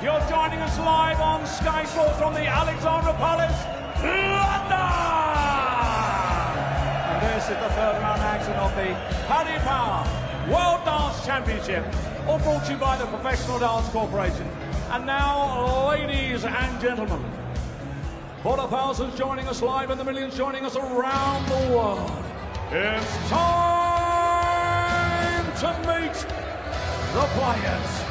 You're joining us live on Sky Sports from the Alexandra Palace, London! And this is the third round action of the Paddy Power World Dance Championship, all brought to you by the Professional Dance Corporation. And now, ladies and gentlemen, for the thousands joining us live and the millions joining us around the world, it's time to meet the players.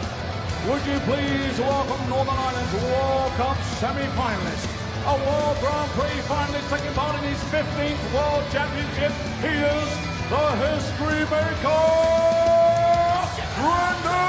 Would you please welcome Northern Ireland's World Cup semi-finalist, a World Grand Prix finalist taking part in his 15th World Championship. He is the history maker, Dolan!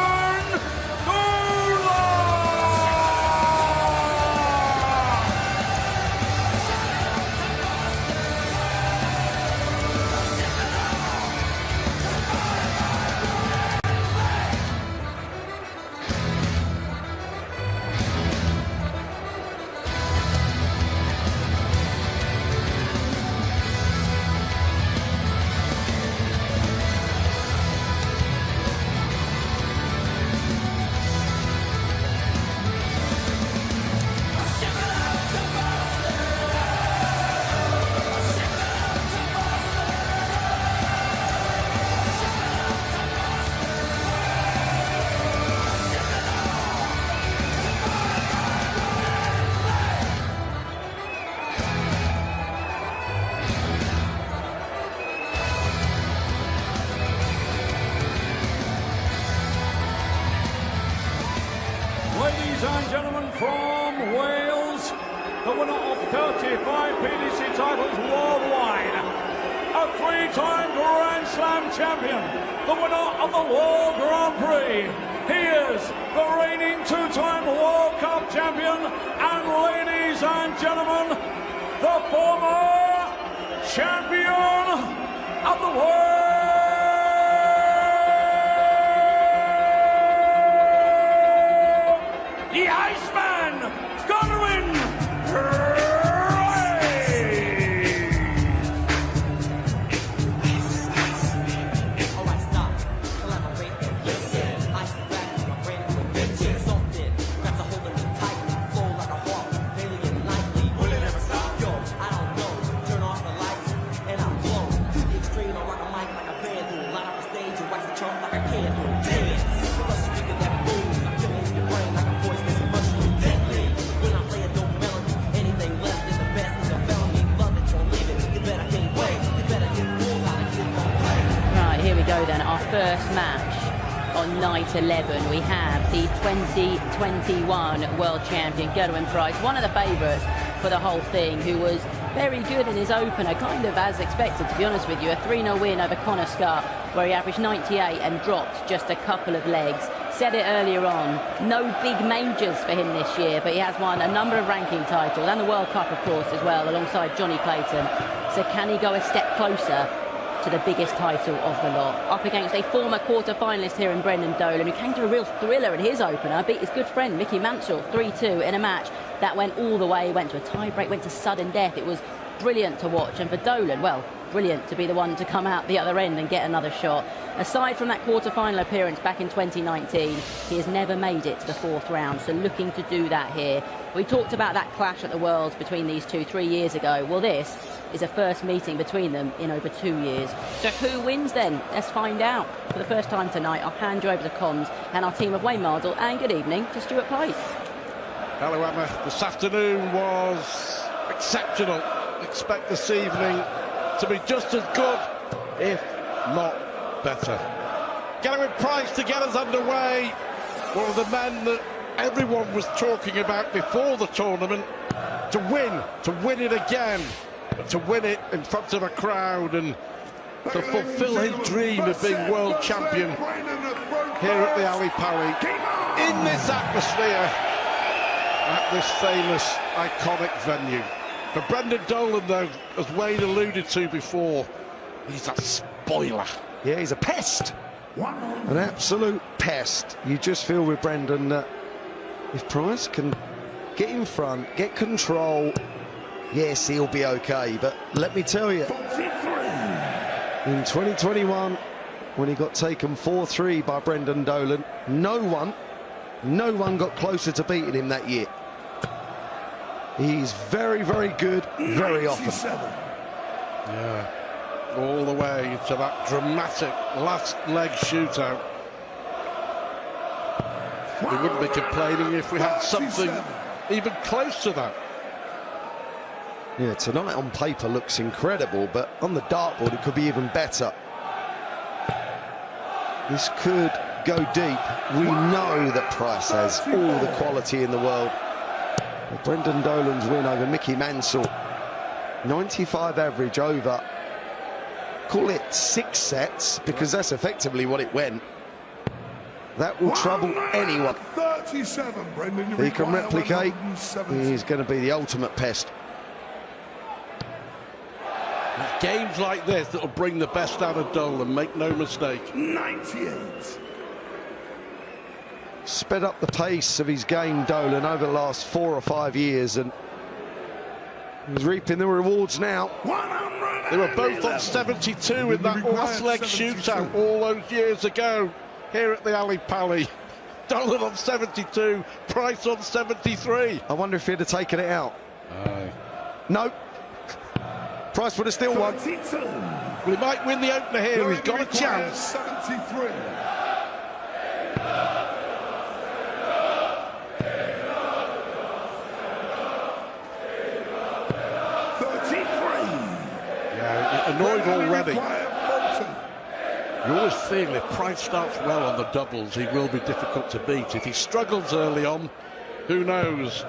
Ladies and gentlemen, from Wales, the winner of 35 PDC titles worldwide, a three-time Grand Slam champion, the winner of the World Grand Prix. He is the reigning two-time World Cup champion, and ladies and gentlemen, the former champion of the world. The Iceman, Gerwyn! Alright, stop. Collaborate. Listen. Ice back to my brain with bitches. Something grabs a hold of me tightly. Flow like a hawk. Daily and nightly. Will it ever stop? Yo, I don't know. Turn off the lights and I'll glow. To the extreme, I rock a mic like a vandal. Line up the stage and wax the trunk like a candle. Dance. The rush speaker that moves. I'm killing your brain like a poisonous mushroom. Deadly. When I play a dope melody, anything less than the best is a felony. Love it or leave it. You better can't wait. You better get rules out of your own way. Right, here we go then. Our first match on night 11. We have the 2021 World Champion, Gerwyn, one of the favourites for the whole thing, who was very good in his opener, kind of as expected, to be honest with you. A 3-0 win over Connor Scott, where he averaged 98 and dropped just a couple of legs. Said it earlier on, no big majors for him this year, but he has won a number of ranking titles and the World Cup, of course, as well, alongside Johnny Clayton. So can he go a step closer to the biggest title of the lot? Up against a former quarter-finalist here in Brendan Dolan, who came to a real thriller in his opener, beat his good friend Mickey Mansell 3-2 in a match that went all the way, went to a tie-break, went to sudden death. It was brilliant to watch, and for Dolan, well, brilliant to be the one to come out the other end and get another shot. Aside from that quarter-final appearance back in 2019, he has never made it to the fourth round, so looking to do that here. We talked about that clash at the Worlds between these two 3 years ago. Well, this is a first meeting between them in over 2 years. So who wins then? Let's find out. For the first time tonight, I'll hand you over to comms and our team of Wayne Mardle, and good evening to Stuart Plythe. Hello, Emma. This afternoon was exceptional. Expect this evening to be just as good, if not better. Gerwyn to get us underway. One of the men that everyone was talking about before the tournament. To win it again, but to win it in front of a crowd and to fulfill his dream of being world champion here at the Ali Pally, in this atmosphere, at this famous, iconic venue. For Brendan Dolan, though, as Wayne alluded to before, he's a spoiler. Yeah, he's a pest. An absolute pest. You just feel with Brendan that if Price can get in front, get control, yes, he'll be okay. But let me tell you, in 2021, when he got taken 4-3 by Brendan Dolan, no one No one got closer to beating him that year. He's very, very good, very often. Yeah, all the way to that dramatic last leg shootout. We wouldn't be complaining if we had something even close to that. Yeah, tonight on paper looks incredible, but on the dartboard it could be even better. This could go deep. We know that Price has all the quality in the world. Brendan Dolan's win over Mickey Mansell, 95 average over, call it 6 sets, because that's effectively what it went. That will trouble anyone. 37, Brendan. He can replicate. He's going to be the ultimate pest. It's games like this that will bring the best out of Dolan, make no mistake. 98. Sped up the pace of his game, Dolan, over the last 4 or 5 years, and he's reaping the rewards now. They were both on 72 in that last leg shootout all those years ago here at the Ali Pally. Dolan on 72, Price on 73. I wonder if he'd have taken it out. Aye. No. Price would have still won. Well, he might win the opener here. He's got a chance. 73. Yeah, annoyed already. You always feel if Price starts well on the doubles, he will be difficult to beat. If he struggles early on, who knows?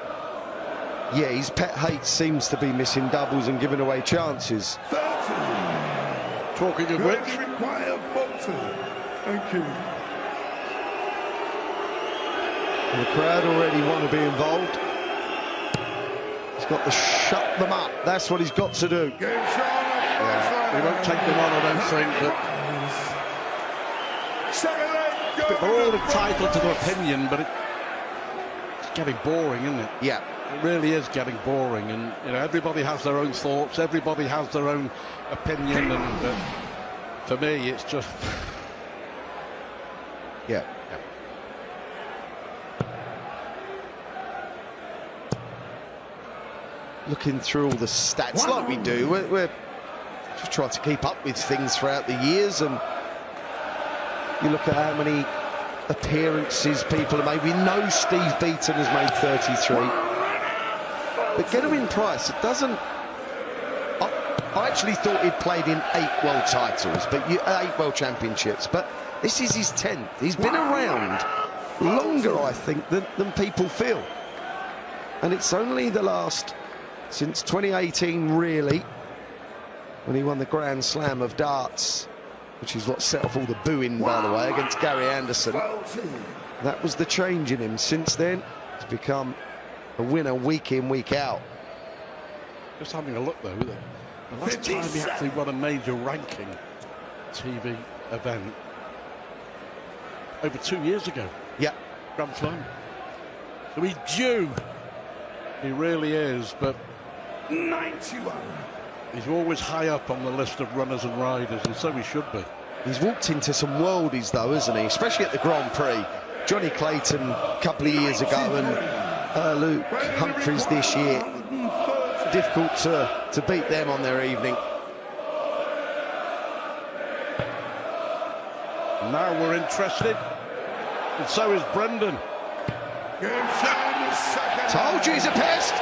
Yeah, his pet hate seems to be missing doubles and giving away chances. 30. Talking of which, Thank you. The crowd already want to be involved. He's got to shut them up. That's what he's got to do. yeah, he won't take them on, I don't think, but we're all entitled to their opinion, but it's getting boring, isn't it? Yeah. It really is getting boring, and you know, everybody has their own thoughts, everybody has their own opinion, and for me it's just Yeah. Looking through all the stats like we do, we're just trying to keep up with things throughout the years, and you look at how many appearances people have made. We know Steve Beaton has made 33, but Gerwyn Price, it doesn't. I actually thought he'd played in 8 world titles, but 8 world championships, but this is his 10th. He's been around longer, I think, than people feel, and it's only the last, since 2018 really, when he won the Grand Slam of darts, which is what set off all the booing, by the way, against Gary Anderson. That was the change in him. Since then, he's become a winner week in, week out. just having a look though. The last time he actually won a major ranking TV event over 2 years ago. Yeah. Grand Slam. So he's due. He really is, but 91. he's always high up on the list of runners and riders, and so he should be. He's walked into some worldies though, hasn't he? Especially at the Grand Prix. Johnny Clayton a couple of years ago, and Luke Humphries this year. Difficult to beat them on their evening. Now we're interested, and so is Brendan. Told you he's a pest.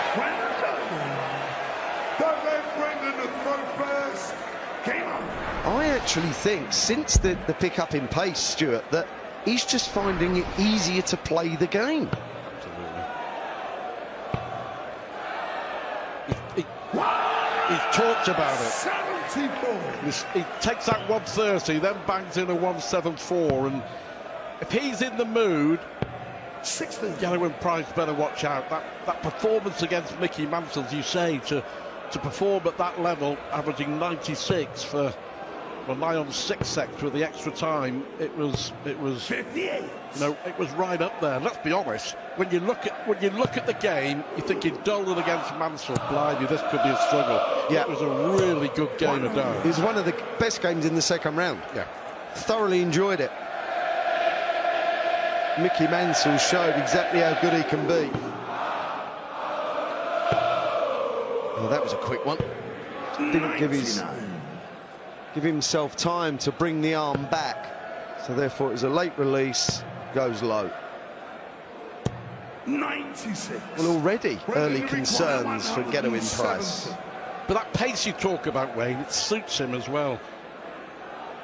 I actually think since the pick-up in pace, Stuart, that he's just finding it easier to play the game. Absolutely. He's talked about it. 74. He takes that 130, then bangs in a 174, and if he's in the mood, 60. Gerwyn Price better watch out. That performance against Mickey Mansell, as you say, to perform at that level, averaging 96 for, well, nigh on 6 sets with the extra time, it was 58. no, it was right up there. Let's be honest. When you look at the game, you're thinking Dolan against Mansell. Blimey, this could be a struggle. Yeah. It was a really good game of darts. It was one of the best games in the second round. Yeah. Thoroughly enjoyed it. Mickey Mansell showed exactly how good he can be. Well, that was a quick one. Didn't give himself time to bring the arm back. So therefore it was a late release, goes low. 96. Well, already early concerns for Gerwyn Price. But that pace you talk about, Wayne, it suits him as well.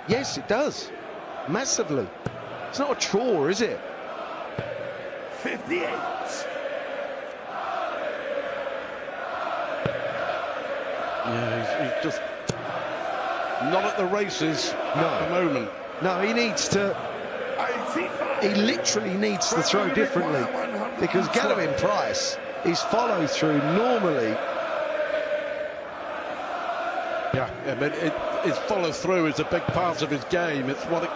Yes, it does. Massively. It's not a chore, is it? 58. Yeah, he's just not at the races at the moment. No, he needs to... 85. He literally needs to throw differently, because Gerwyn Price, his follow-through normally... Yeah, but his follow-through is a big part of his game. It's what it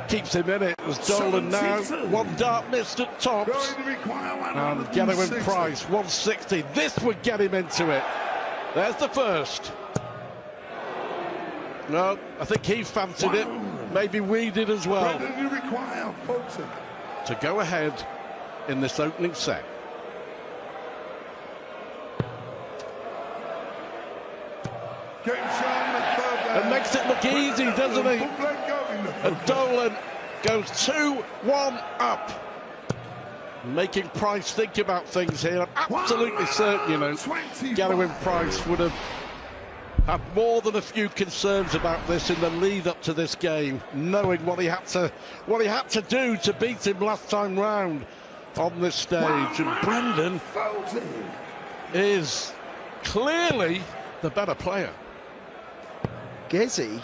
keeps him in it. As Dolan now, one dart missed at tops. And Gerwyn Price, 160. This would get him into it. There's the first. No, I think he fancied it. Maybe we did as well. To go ahead in this opening set. It makes it look easy, doesn't he? And Dolan goes 2-1 up. Making Price think about things here. I'm absolutely certain, you know, Gerwyn Price would have had more than a few concerns about this in the lead up to this game, knowing what he had to do to beat him last time round on this stage. And Brendan is clearly the better player. Gezzy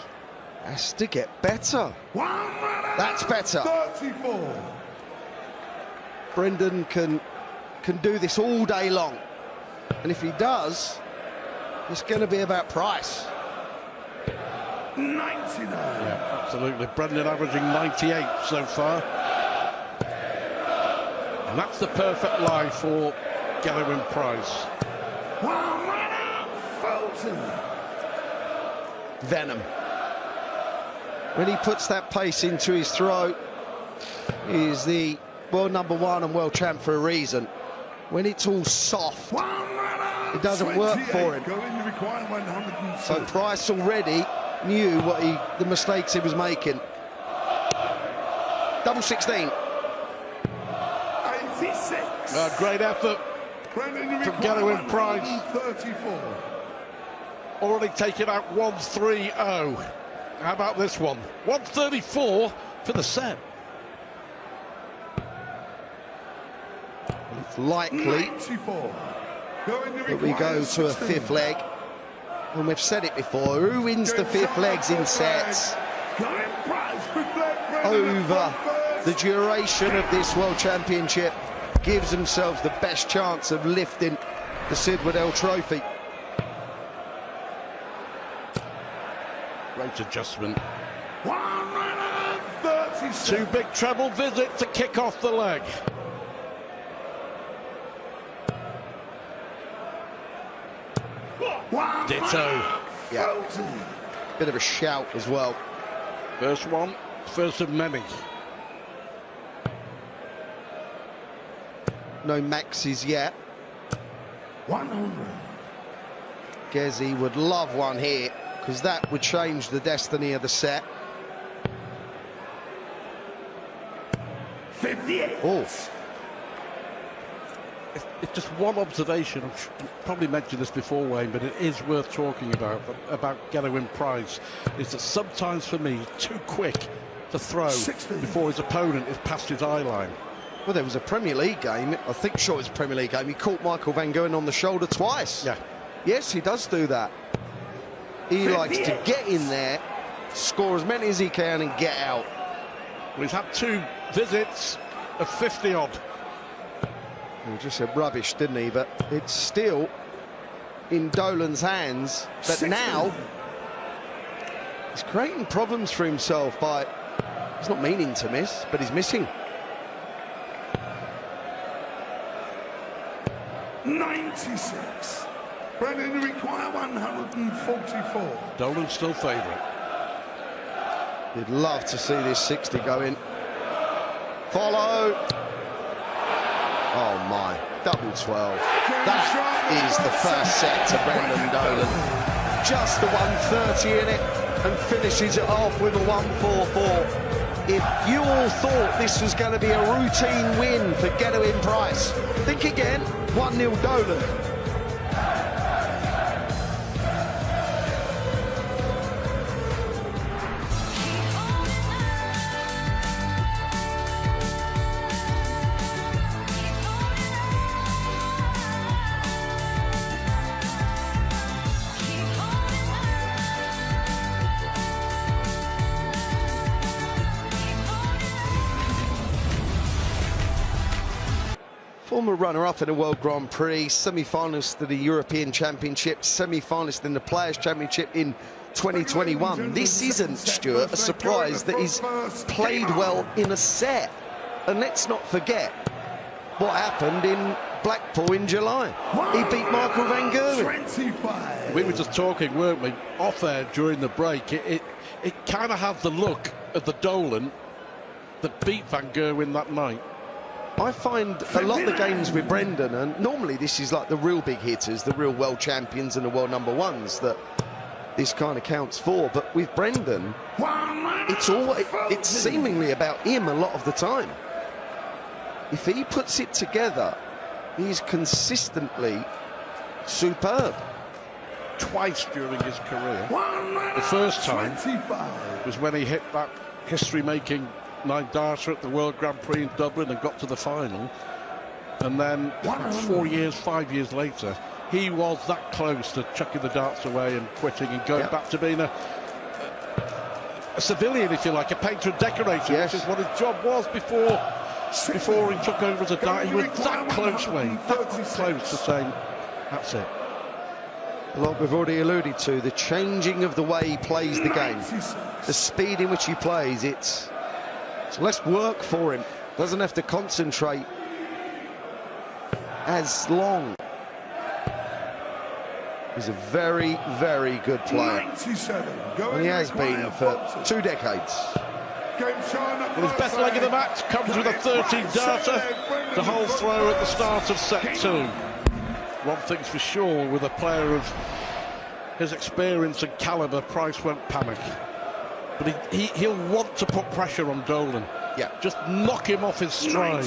has to get better. That's better. 34. Brendan can do this all day long. And if he does, it's going to be about Price. 99. Yeah, absolutely. Brendan averaging 98 so far. And that's the perfect lie for Gerwyn Price. Venom. When he puts that pace into his throat, he's the world #1 and world champ for a reason. When it's all soft, it doesn't work for him. So Price already knew the mistakes he was making. Double 16. 86. Great effort from Gerwyn Price. 34. Already taken out 1-3-0. How about this one? 134 for the set. It's likely that we go to a fifth leg. And we've said it before, who wins the fifth legs in sets over the duration of this World Championship gives themselves the best chance of lifting the Sid Waddell Trophy. Great adjustment. 2 big treble visit to kick off the leg. Ditto. Yeah. Bit of a shout as well. First one, first of many. No maxes yet. 100. Gezzy would love one here, because that would change the destiny of the set. 58. Oh. It's just one observation. I've probably mentioned this before, Wayne, but it is worth talking about Gerwyn Price, is that sometimes for me, too quick to throw 60. before his opponent is past his eye line. Well, there was a Premier League game, I think sure it's a Premier League game, he caught Michael van Gerwen on the shoulder twice. Yeah. Yes, he does do that. He likes to get in there, score as many as he can and get out. Well, he's had 2 visits of 50-odd. He just said rubbish, didn't he? But it's still in Dolan's hands. But 60. now he's creating problems for himself by, he's not meaning to miss, but he's missing. 96. Brendan require 144. Dolan's still favourite. You'd love to see this 60 go in. follow. Oh my, double 12. That is the first set to Brendan Dolan. Just the 130 in it and finishes it off with a 144. If you all thought this was going to be a routine win for Gerwyn Price, think again. 1-0 Dolan. Former runner-up in the World Grand Prix, semi-finalist of the European Championship, semi-finalist in the Players' Championship in 2021. This isn't, Stuart, a surprise that he's played well in a set. And let's not forget what happened in Blackpool in July. He beat Michael van Gerwen. We were just talking, weren't we, off air during the break. It kind of has the look of the Dolan that beat van Gerwen that night. I find a lot of the games with Brendan, and normally this is like the real big hitters, the real world champions and the world number ones that this kind of counts for. But with Brendan, it's seemingly about him a lot of the time. If he puts it together, he's consistently superb. Twice during his career. The first time was when he hit that history-making 9 darter at the World Grand Prix in Dublin and got to the final. And then 5 years later, he was that close to chucking the darts away and quitting and going back to being a civilian, if you like, a painter and decorator, which is what his job was before he took over as a dart. He was that close, Wayne, that close to saying, that's it. Like we've already alluded to, the changing of the way he plays the game, the speed in which he plays, it's less work for him. Doesn't have to concentrate as long. He's a very, very good player. And he has been for 2 decades. Well, his best leg of the match comes with a 13-darter. The whole throw at the start of set 2. One thing's for sure, with a player of his experience and calibre, Price won't panic. But he'll want to put pressure on Dolan. Yeah. Just knock him off his stride.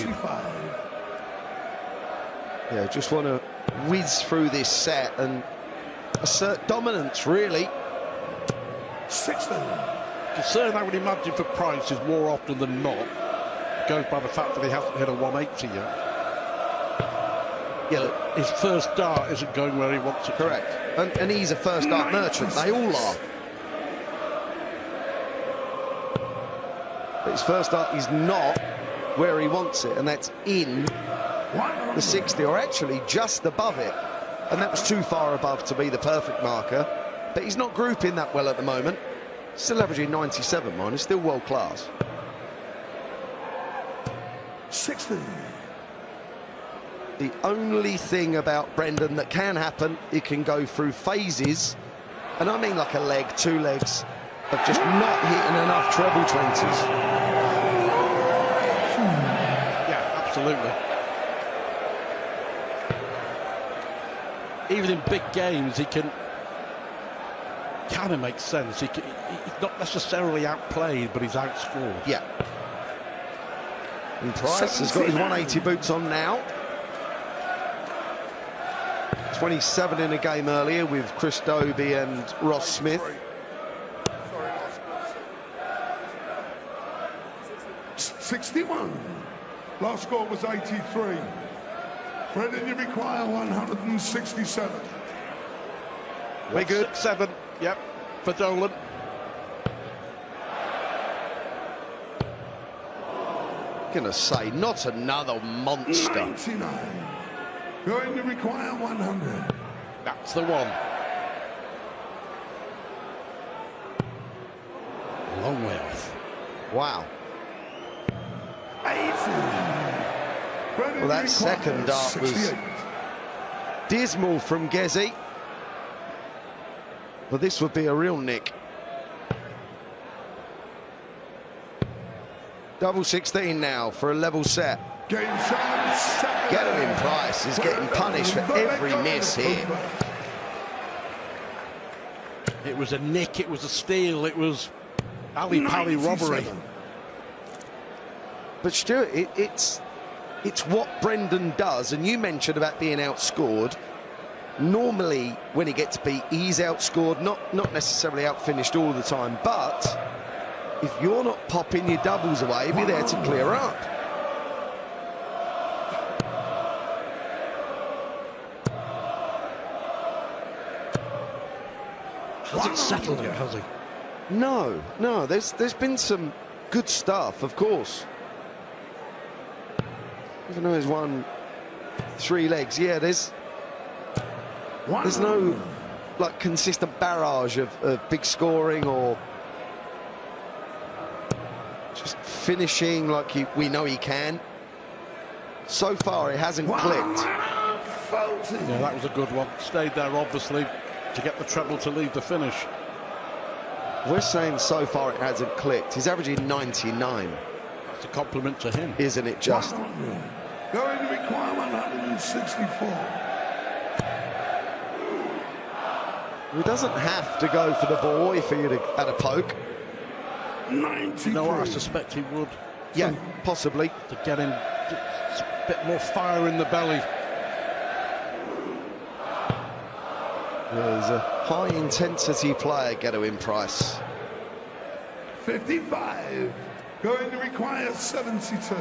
Yeah, just want to whiz through this set and assert dominance, really. 60. Concern, I would imagine, for Price is more often than not goes by the fact that he hasn't hit a 180 yet. Yeah, look, his first dart isn't going where he wants it. Correct. And he's a first dart merchant. They all are. But his first dart is not where he wants it, and that's in the 60, or actually just above it. And that was too far above to be the perfect marker. But he's not grouping that well at the moment. Still averaging 97, mind. He's still world class. 60. The only thing about Brendan that can happen, he can go through phases, and I mean like a leg, 2 legs, of just not hitting enough treble 20s. Yeah, absolutely. Even in big games, he can kind of make sense. He's not necessarily outplayed, but he's outscored. Yeah. And Price has got his 180 boots on now. 27 in a game earlier with Chris Dobie and Ross Smith. 61. Last score was 83. Brendan, you require 167. We're good. 6-7, yep, for Dolan. Gonna say, not another monster. 99. Going to require 100. That's the one. Long way off. Wow. 80. Well, that second dart was dismal from Gezzy. But this would be a real nick. Double 16 now for a level set. Game time. Gerwyn Price is getting punished for every miss here. It was a nick, it was a steal, it was alley-pally robbery. But Stuart, it's what Brendan does, and you mentioned about being outscored. Normally, when he gets beat, he's outscored, not necessarily outfinished all the time, but if you're not popping your doubles away, he'll be there to clear up. Hasn't settled it, has he? No, there's been some good stuff, of course. Even though he's won 3 legs, yeah, there's no like consistent barrage of big scoring or just finishing like we know he can. So far, it hasn't clicked. Yeah, that was a good one. Stayed there, obviously, to get the treble to lead the finish. We're saying so far it hasn't clicked. He's averaging 99. That's a compliment to him. Isn't it just? Going to require 164. He doesn't have to go for the ball if he had a poke. 93. No, I suspect he would. Yeah, possibly. To get him just a bit more fire in the belly. Yeah, he's a high-intensity player, Gerwyn Price. 55. Going to require 72.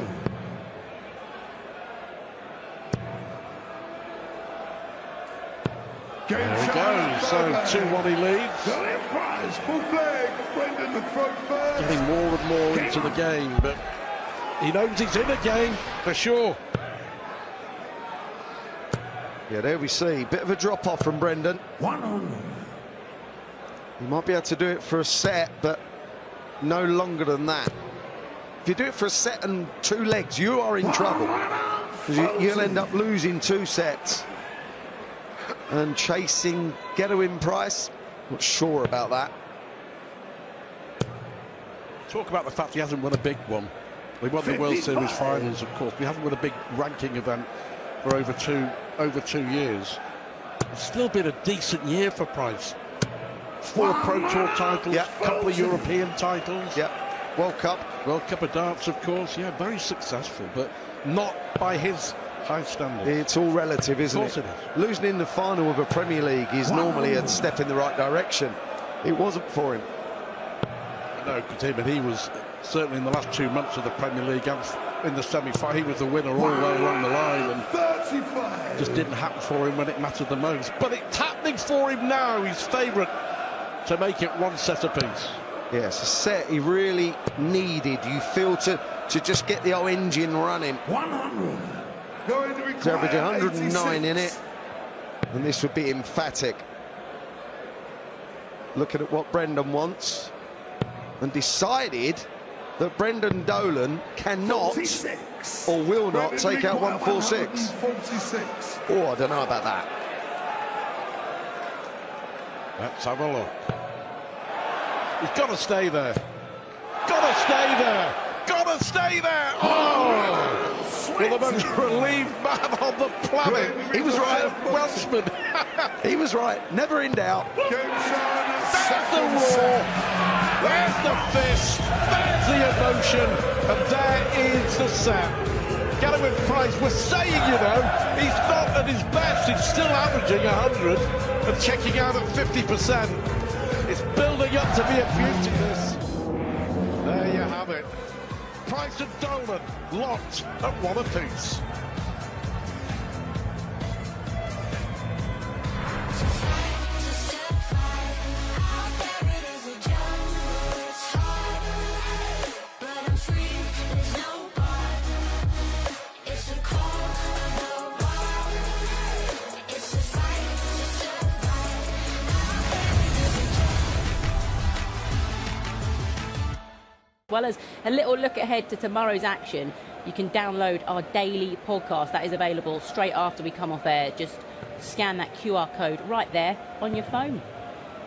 There he goes. So 2-1 he leads. Gerwyn Price, full leg. Brendan the throw first. Getting more and more into the game, but he knows he's in a game for sure. Yeah, there we see. Bit of a drop-off from Brendan. 100. He might be able to do it for a set, but no longer than that. If you do it for a set and 2 legs, you are in trouble. Because you'll end up losing 2 sets. And chasing Gerwyn Price, not sure about that. Talk about the fact he hasn't won a big one. We won the World Series finals, of course. We haven't won a big ranking event for over two years. It's still been a decent year for Price. 4 Pro Tour titles, a couple of European titles. Yeah, World Cup. World Cup of Darts, of course. Yeah, very successful, but not by his high standards. It's all relative, isn't it? Of course it is. Losing in the final of a Premier League is normally a step in the right direction. It wasn't for him. No, because he was certainly in the last 2 months of the Premier League and in the semi-final. He was the winner all the way along the line, and 35. just didn't happen for him when it mattered the most. But it's happening for him now. He's favourite to make it 1 set apiece. Yes, a set he really needed, you feel, to just get the old engine running. 100. Going to He's averaging require 109 in 86. it, and this would be emphatic. Looking at what Brendan wants, and decided that Brendan Dolan cannot 46. or will not Brendan take out require 146. 146. Oh, I don't know about that. Let's have a look. He's got to stay there. Got to stay there. Got to stay there. Oh! With the most relieved man on the planet. He was right. Welshman. He was right. Never in doubt. Game time. There's the roar. There's the fist. There's the emotion. And there is the set. Gerwyn Price, we're saying, you know, he's not at his best. He's still averaging 100 and checking out at 50%. It's building up to be a beauty, this. There you have it. Price and Dolan locked at 1 apiece. Well as a little look ahead to tomorrow's action, you can download our daily podcast. That is available straight after we come off air. Just scan that QR code right there on your phone.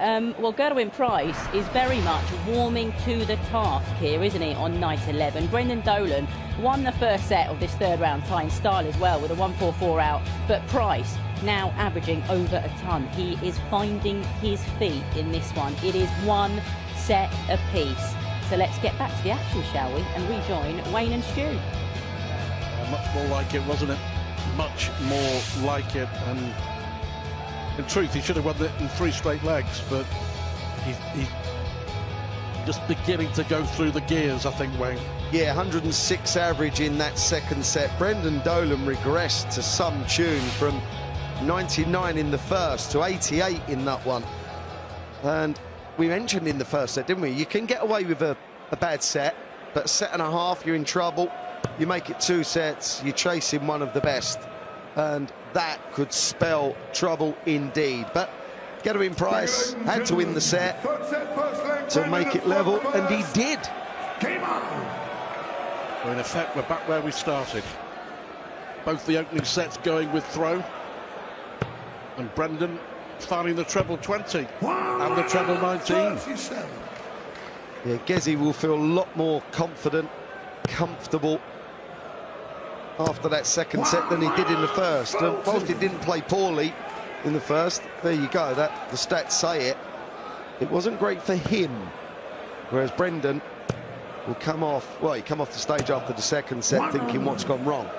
Well, Gerwyn Price is very much warming to the task here, isn't he, on night 11. Brendan Dolan won the first set of this third round, tying style as well with a 1-4-4 out. But Price now averaging over a ton. He is finding his feet in this one. It is 1 set apiece. So let's get back to the action, shall we, and rejoin Wayne and Stu. Much more like it, wasn't it? Much more like it. And in truth, he should have won it in 3 straight legs, but he's just beginning to go through the gears, I think, Wayne. Yeah, 106 average in that second set. Brendan Dolan regressed to some tune from 99 in the first to 88 in that one. And we mentioned in the first set, didn't we? You can get away with a bad set, but a set and a half, you're in trouble. You make it 2 sets, you're chasing one of the best. And that could spell trouble indeed. But Gerwyn Price had to win the set to make it level, and he did. Well, in effect, we're back where we started. Both the opening sets going with throw, and Brendan finding the treble 20 and the treble 19. Yeah, Gezzy will feel a lot more confident, comfortable after that second set than he did in the first. And whilst he didn't play poorly in the first, there you go, the stats say it. It wasn't great for him, whereas Brendan will come off, well, he come off the stage after the second set thinking what's gone wrong.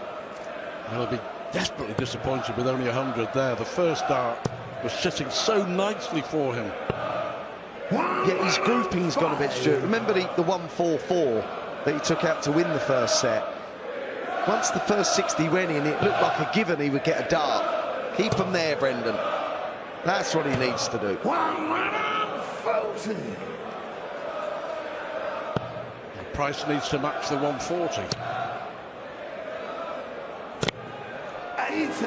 He'll be desperately disappointed with only 100 there. The first dart was sitting so nicely for him. Yeah, his grouping's gone a bit, Stuart. Remember the 1-4-4 that he took out to win the first set? Once the first 60 went in, it looked like a given he would get a dart. Keep him there, Brendan. That's what he needs to do. Price needs to match the 140. 80.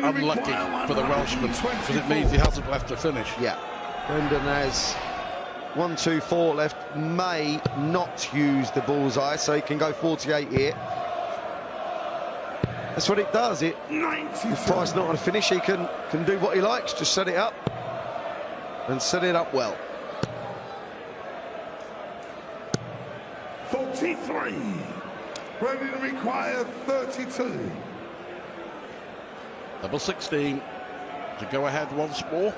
Unlucky for the Welshman, because it means he hasn't left to finish. Yeah, Brendan has 1, 2, 4 left, may not use the bullseye, so he can go 48 here. That's what it does. If Price not going to finish, he can do what he likes, just set it up, and set it up well. 43. Brendan require 32. Double 16 to go ahead once more.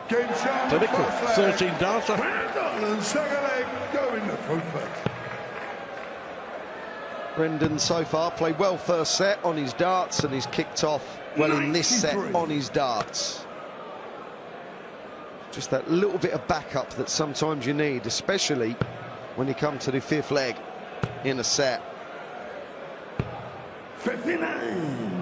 Clinical, 13 darter. And second leg going to throw first. Brendan so far played well first set on his darts, and he's kicked off well in this set on his darts. Just that little bit of backup that sometimes you need, especially when you come to the 5th leg in a set. 59.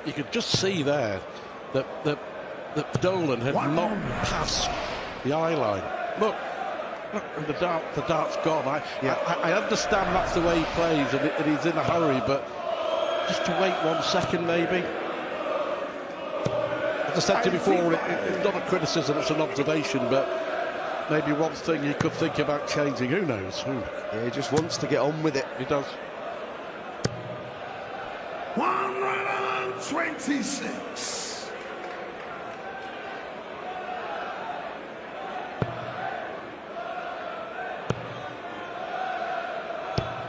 You could just see there that Dolan had not passed the eye line. Look, and the dart's gone. I understand that's the way he plays, and he's in a hurry, but just to wait 1 second maybe. As I said to you before, it's not a criticism, it's an observation, but maybe one thing he could think about changing. Who knows? Yeah, he just wants to get on with it. He does. 126.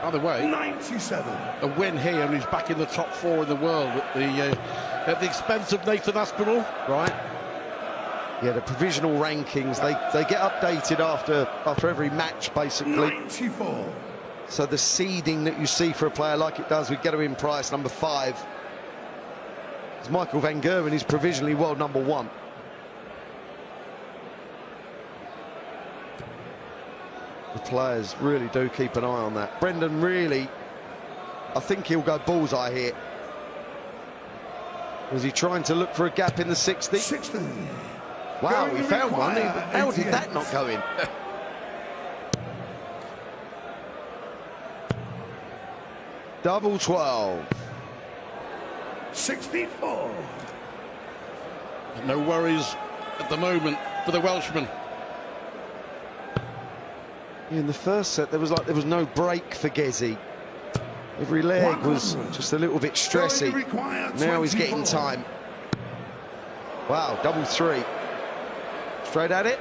By the way, 97. A win here, and he's back in the top 4 in the world at the expense of Nathan Aspinall. Right. Yeah, the provisional rankings, they get updated after every match, basically. 94. So the seeding that you see for a player like it does with Gerwyn Price, number 5. It's Michael van Gerwen, he's provisionally world number 1. The players really do keep an eye on that. Brendan really, I think he'll go bullseye here. Was he trying to look for a gap in the 60? 60. Wow, he found one. How did that not go in? Double 12. 64. No worries at the moment for the Welshman. In the first set, there was no break for Gezzy. Every leg was just a little bit stressy. Now he's getting time. Wow, double three. Straight at it.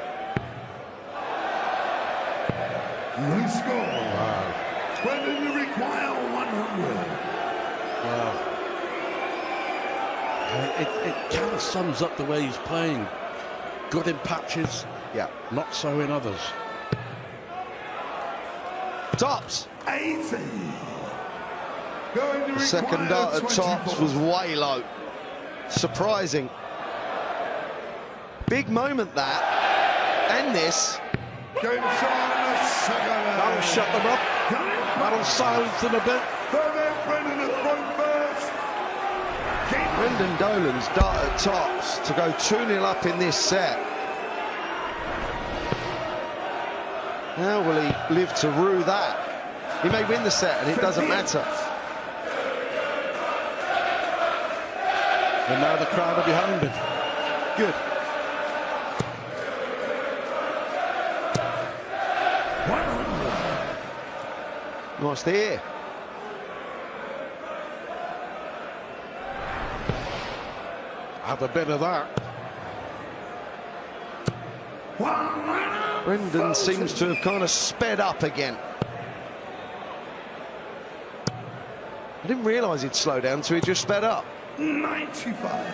No score. Wow. Brendan, you require 100. Wow. It kind of sums up the way he's playing. Good in patches, Yeah. not so in others. Tops. 80. Going to The second require dart at 24. tops was way low. Surprising. Big moment that. And this. Going to shine the second. That'll shut them up. That'll silence them a bit. Brendan at front first. Brendan Dolan's dart at tops to go 2-0 up in this set. How will he live to rue that? He may win the set and it doesn't matter. And now the crowd are behind him. Good. Nice to hear. Have a bit of that. Brendan seems to have kind of sped up again. I didn't realise he'd slow down, so he just sped up. 95.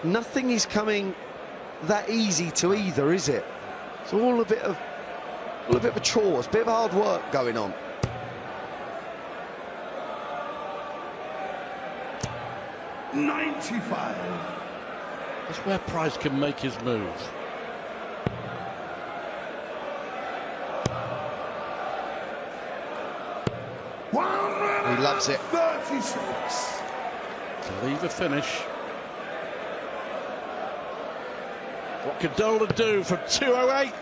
Nothing is coming that easy to either, is it? It's all a bit of a chore, it's a bit of hard work going on. $95. That's where Price can make his moves. He loves it. 36. To leave a finish. What can Dolan do from 208?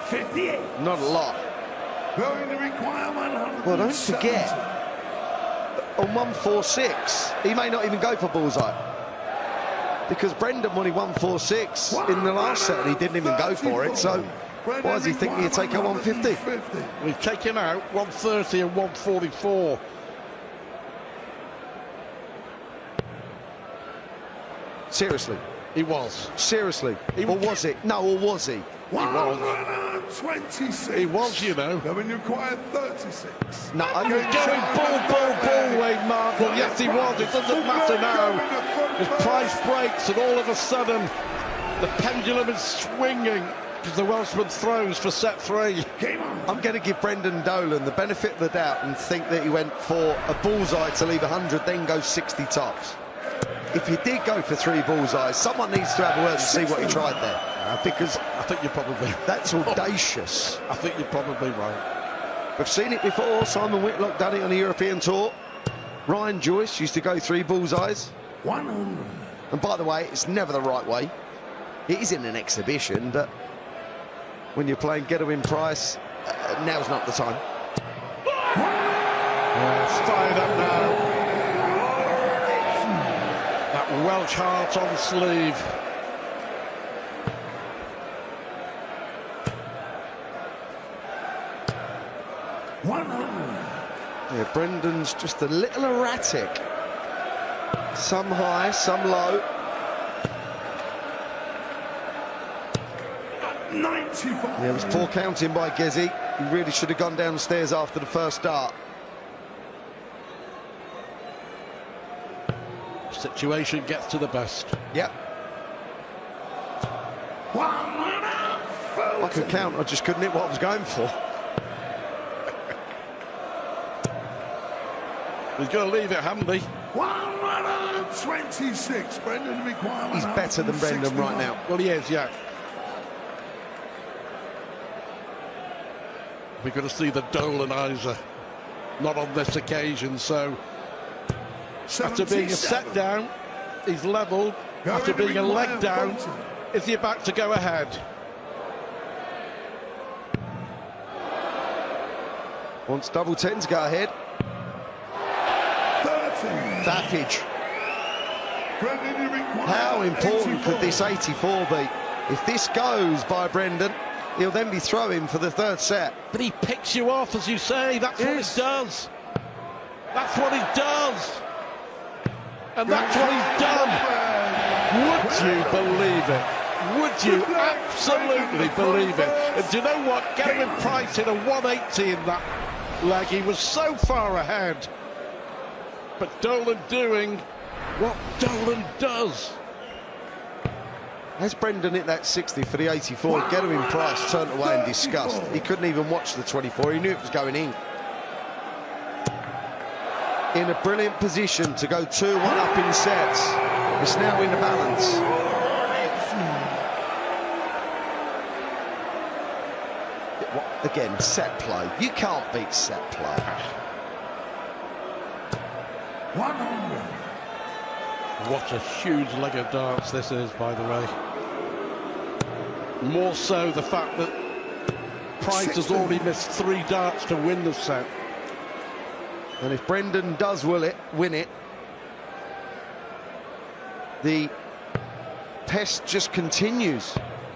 58. Not a lot. Going to require 100. Well, don't forget, on 146, he may not even go for bullseye. Because Brendan won 146 in the last set and he didn't even go for it, so why does he think he'll take out 150? We've taken out 130 and 144. Seriously. He was. Seriously. Or was it? No, or was he? He was. 26. He was, you know. Going to require 36. No, He was going bull, Wade Marvel. Yes, he was. It doesn't matter now. As Price breaks and all of a sudden the pendulum is swinging because the Welshman throws for set 3. I'm going to give Brendan Dolan the benefit of the doubt and think that he went for a bullseye to leave 100, then go 60 tops. If he did go for 3 bullseyes, someone needs to have a word and see what he tried there. Because I think you're probably... that's audacious. I think you're probably right. We've seen it before. Simon Whitlock done it on a European tour. Ryan Joyce used to go 3 bullseyes. 100. And by the way, it's never the right way. It is in an exhibition, but when you're playing Gerwyn Price, now's not the time. It's fired up now. That Welsh heart on sleeve. Yeah, Brendan's just a little erratic. Some high, some low. 95. Yeah, it was poor counting by Gezzy. He really should have gone downstairs after the first dart. Situation gets to the best. Yep. I could count, I just couldn't hit what I was going for. He's going to leave it handy. 126. Brendan requires. He's better than Brendan right now. Well, he is, yeah. We're going to see the Dolanizer. Not on this occasion, so... After being a set down, he's levelled. After being a leg down, is he about to go ahead? Wants double 10 to go ahead. 30. Thaffage. Brendan, you require How important 84. could this 84 be? If this goes by Brendan, He'll then be throwing for the third set. But he picks you off, as you say. That's what he does. That's what he does. And that's what he's done. Would you believe it? Would you absolutely believe it? And do you know what? Gerwyn Price in a 180 in that leg. He was so far ahead. But Dolan doing what Dolan does. As Brendan hit that 60 for the 84, Gerwyn Price turned away in disgust. He couldn't even watch the 24. He knew it was going in. In a brilliant position to go 2-1 up in sets. It's now in the balance. Again, set play. You can't beat set play. 100. What a huge leg of darts this is, by the way. More so the fact that Price has already missed 3 darts to win the set. And if Brendan does win it, the pest just continues.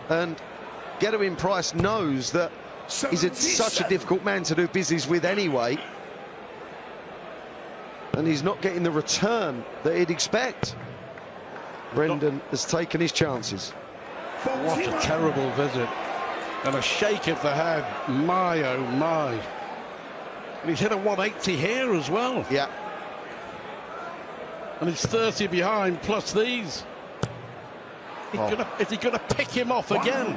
And Gerwyn Price knows that he's such a difficult man to do business with anyway. And he's not getting the return that he'd expect. Brendan has taken his chances. What a terrible visit. And a shake of the head. My, oh my. And he's hit a 180 here as well. Yeah. And he's 30 behind, plus these. Is he going to pick him off again?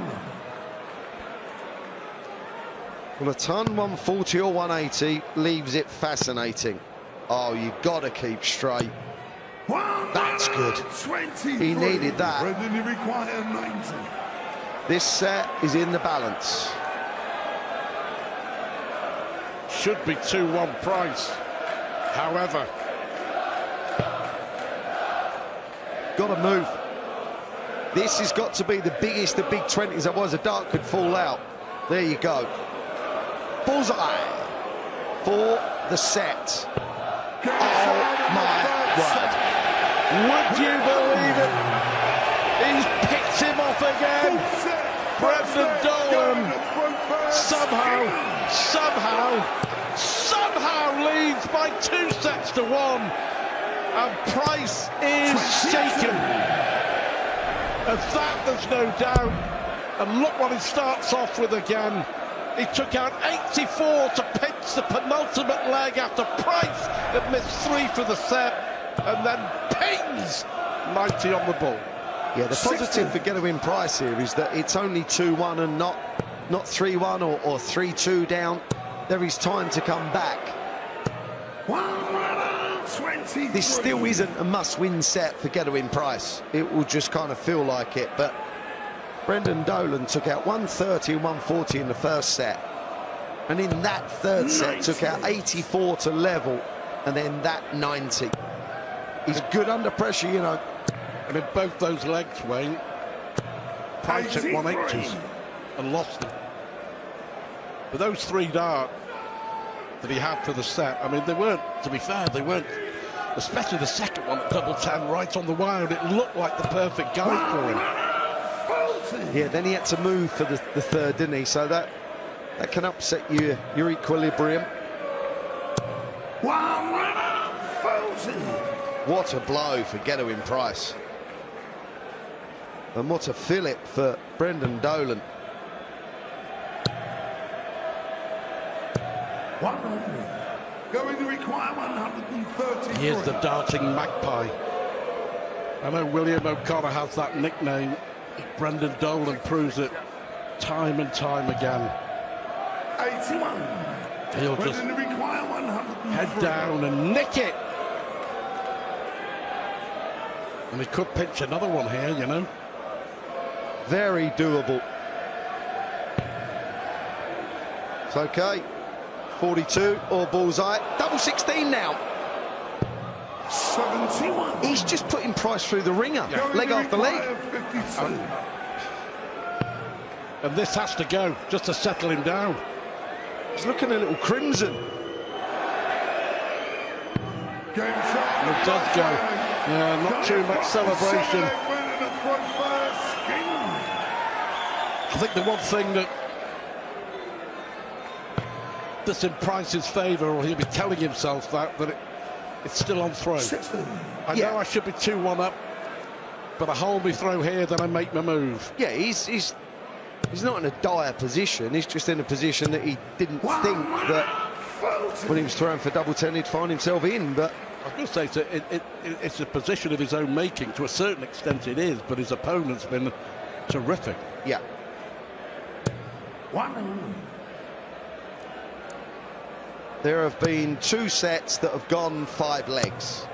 Well, a ton 140 or 180 leaves it fascinating. Oh, you've got to keep straight. That's good. He needed that. Brendan, you require 90. This set is in the balance. Should be 2-1 Price. However, got to move. This has got to be the biggest of big 20s. Otherwise, a dart could fall out. There you go. Bullseye for the set. Oh my word. Would you believe it? He's picked him off again. Brendan Dolan somehow leads by 2 sets to 1. And Price is shaken. Of that, there's no doubt. And look what he starts off with again. He took out 84 to pinch the penultimate leg after Price had missed 3 for the set, and then pings 90 on the ball. Yeah, the positive for Gerwyn Price here is that it's only 2-1 and not 3-1 or 3-2 down. There is time to come back. 120. This still isn't a must-win set for Gerwyn Price. It will just kind of feel like it, but Brendan Dolan took out 130 and 140 in the first set, and in that third set took out 84 to level, and then that 90. He's good under pressure, you know. And in both those legs, Wayne, Price hit 180s and lost them. But those 3 darts that he had for the set, I mean, they weren't, to be fair, they weren't, especially the second one at double 10 right on the wire, and it looked like the perfect guide for him. Yeah, then he had to move for the third, didn't he? So that can upset your equilibrium. What a blow for Gerwyn Price. And what a fillip for Brendan Dolan. 100. Going to require 130. Here's the darting magpie. I know William O'Connor has that nickname. Brendan Dolan proves it time and time again. 81. He'll just head down and nick it. And he could pinch another one here, you know. Very doable. It's okay. 42 or bullseye. Double 16 now. 71. He's just putting Price through the ringer, leg after leg. And this has to go just to settle him down. He's looking a little crimson. And it does go. Yeah, not too much celebration. I think the one thing that this in Price's favour, or he'll be telling himself that it's still on throw. I know I should be 2-1 up, but I hold me throw here, then I make my move. Yeah, he's not in a dire position. He's just in a position that he didn't think that when he was throwing for double 10 he'd find himself in. But I was going to say it's a position of his own making. To a certain extent it is, but his opponent's been terrific. yeah. There have been 2 sets that have gone 5 legs.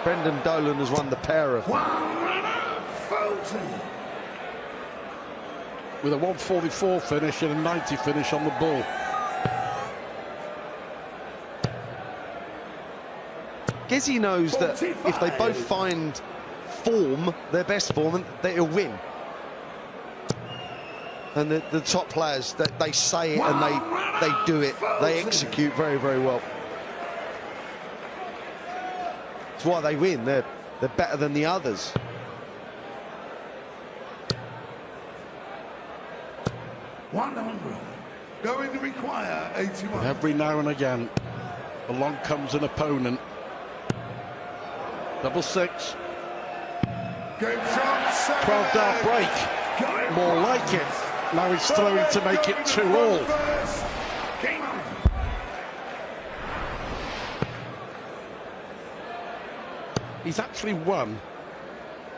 Brendan Dolan has won the pair of them. With a 144 finish and a 90 finish on the ball. Gezzy knows that if they both find form, their best form, that he'll win. And the top players, they say it and they do it. They execute very, very well. That's why they win. They're better than the others. Going to require 81. Every now and again, along comes an opponent. Double 6. Game shot. 12 dart break. More like it. Now he's throwing to make it 2-all. Game on. He's actually won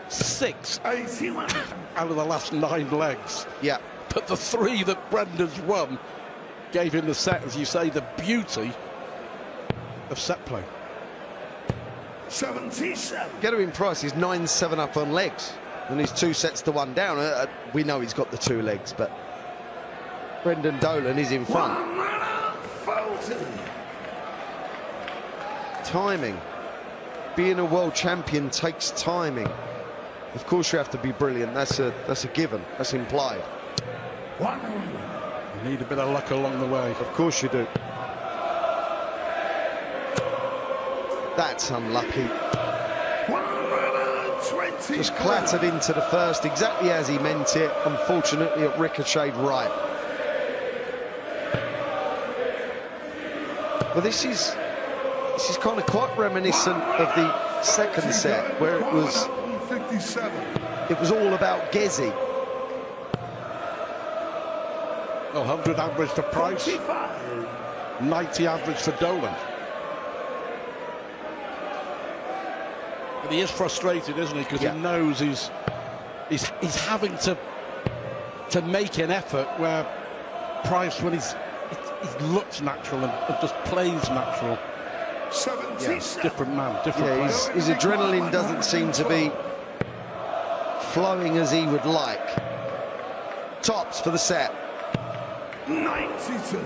6 81. out of the last 9 legs. Yeah. But the 3 that Brendan's won gave him the set, as you say, the beauty of set play. 77. Gerwyn Price is 9-7 up on legs, and he's 2 sets to 1 down. We know he's got the 2 legs, but Brendan Dolan is in front. Timing. Being a world champion takes timing. Of course you have to be brilliant. That's a given. That's implied. You need a bit of luck along the way. Of course you do. That's unlucky. Just clattered into the first exactly as he meant it. Unfortunately, it ricocheted right. But this is kind of quite reminiscent of the second set, where it was all about Gezzy. 100 average for Price, 90 average for Dolan. But he is frustrated, isn't he? Because he knows he's having to make an effort where Price, when he looks natural and just plays natural. Different man, different player. His adrenaline doesn't seem to be flowing as he would like. Tops for the set. 92.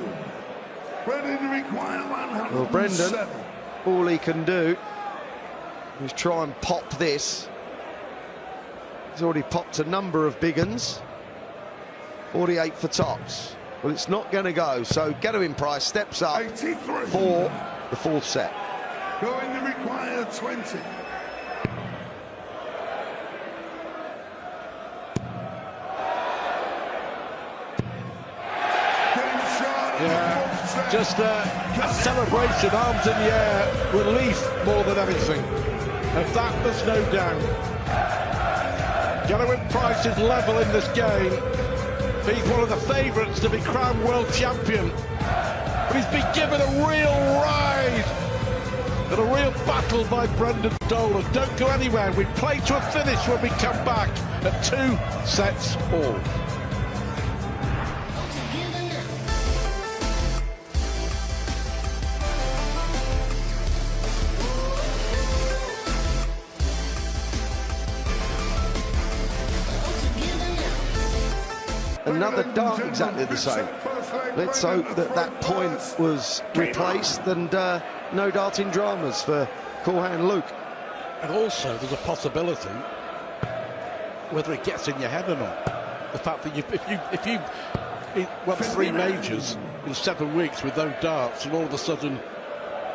Brendan require 107. Well, Brendan, all he can do is try and pop this. He's already popped a number of big uns. 48 for tops. Well, it's not going to go, so Gerwyn Price steps up 83. for the 4th set. Going to require 20. Yeah, just a celebration, arms in the air, relief more than anything. Of that, there's no doubt. Gerwyn Price is level in this game. He's one of the favourites to be crowned world champion. But he's been given a real ride and a real battle by Brendan Dolan. Don't go anywhere. We play to a finish when we come back at 2 sets all. Another dart exactly the same. Let's hope that point was replaced and no darting dramas for Corhan Luke. And also there's a possibility, whether it gets in your head or not, the fact that if you won 3 majors in 7 weeks with those darts and all of a sudden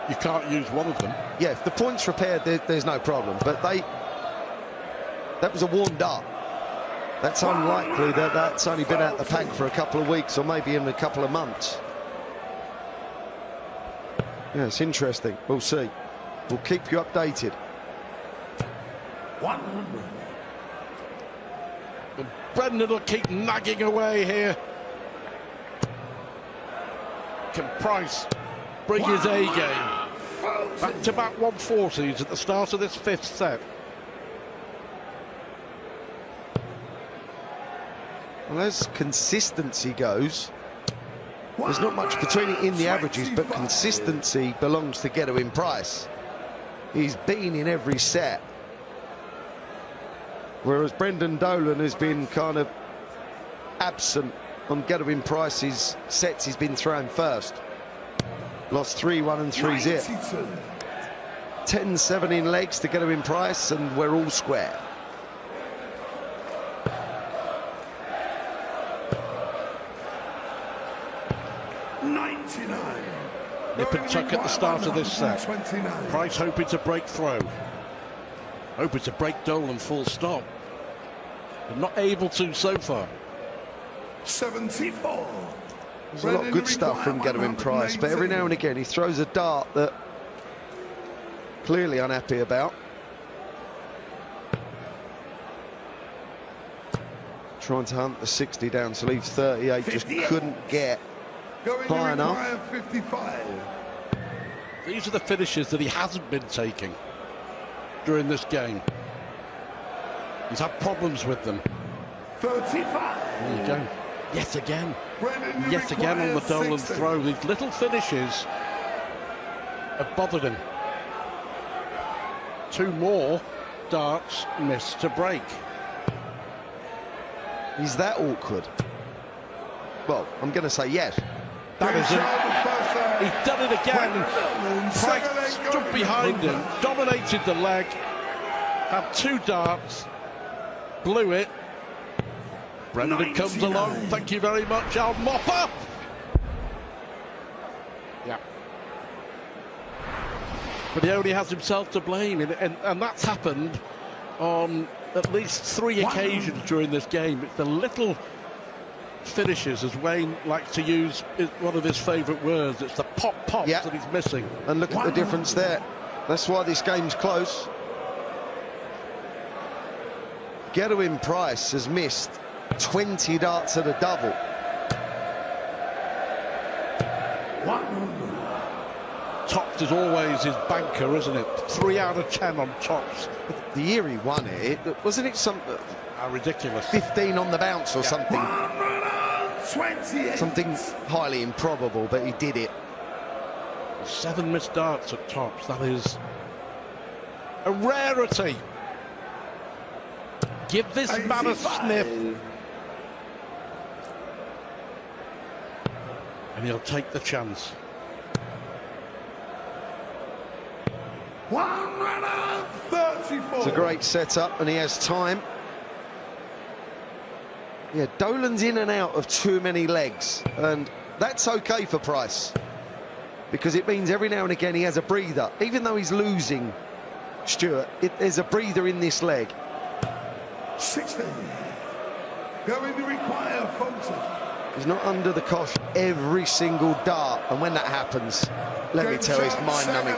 you can't use one of them. Yeah, if the point's repaired, there's no problem, but that was a worn dart. That's unlikely that that's only been out the pack for a couple of weeks or maybe in a couple of months. Yeah, it's interesting. We'll see. We'll keep you updated. 100. And Brendan will keep nagging away here. Can Price bring his A game back to back 140s at the start of this 5th set? Well, as consistency goes, there's not much between it in the averages, but consistency belongs to Gerwyn Price. He's been in every set, whereas Brendan Dolan has been kind of absent on Gerwyn Price's sets he's been throwing first. Lost 3-1 and 3-0. 10-7 in legs to Gerwyn Price, and we're all square. Nip and tuck at the start of this set. Price hoping to break through. Hoping to break Dolan full stop. But not able to so far. 74. There's a lot of good stuff from Gerwyn Price, but every now and again he throws a dart that clearly unhappy about. Trying to hunt the 60 down to leave 38, just couldn't get high enough. 55. These are the finishes that he hasn't been taking during this game. He's had problems with them. 35. There you go. Yet again. Brendan, Yet again on the Dolan 60. throw. These little finishes have bothered him. 2 more darts missed to break. He's that awkward. Well, I'm going to say yes. That isn't. He's done it again. Price stood behind him, dominated the leg, had 2 darts, blew it. Brendan comes along. Thank you very much. I'll mop up. Yeah. But he only has himself to blame, and that's happened on at least 3 occasions during this game. It's the little finishes, as Wayne likes to use one of his favourite words. It's the pop that he's missing. And look at the difference there. That's why this game's close. Gerwyn Price has missed 20 darts at a double. 100. Tops is always his banker, isn't it? 3 out of 10 on tops. The year he won it, wasn't it something? How ridiculous. 15 on the bounce or something. 128. Something highly improbable, but he did it. 7 missed darts at tops. That is a rarity. Give this man a 85. sniff. And he'll take the chance. 134. It's a great setup, and he has time. Yeah, Dolan's in and out of too many legs, and that's okay for Price, because it means every now and again he has a breather. Even though he's losing, Stuart, there's a breather in this leg. 60. Going to require Fulton. He's not under the cosh every single dart, and when that happens, let me tell you, it's mind-numbing.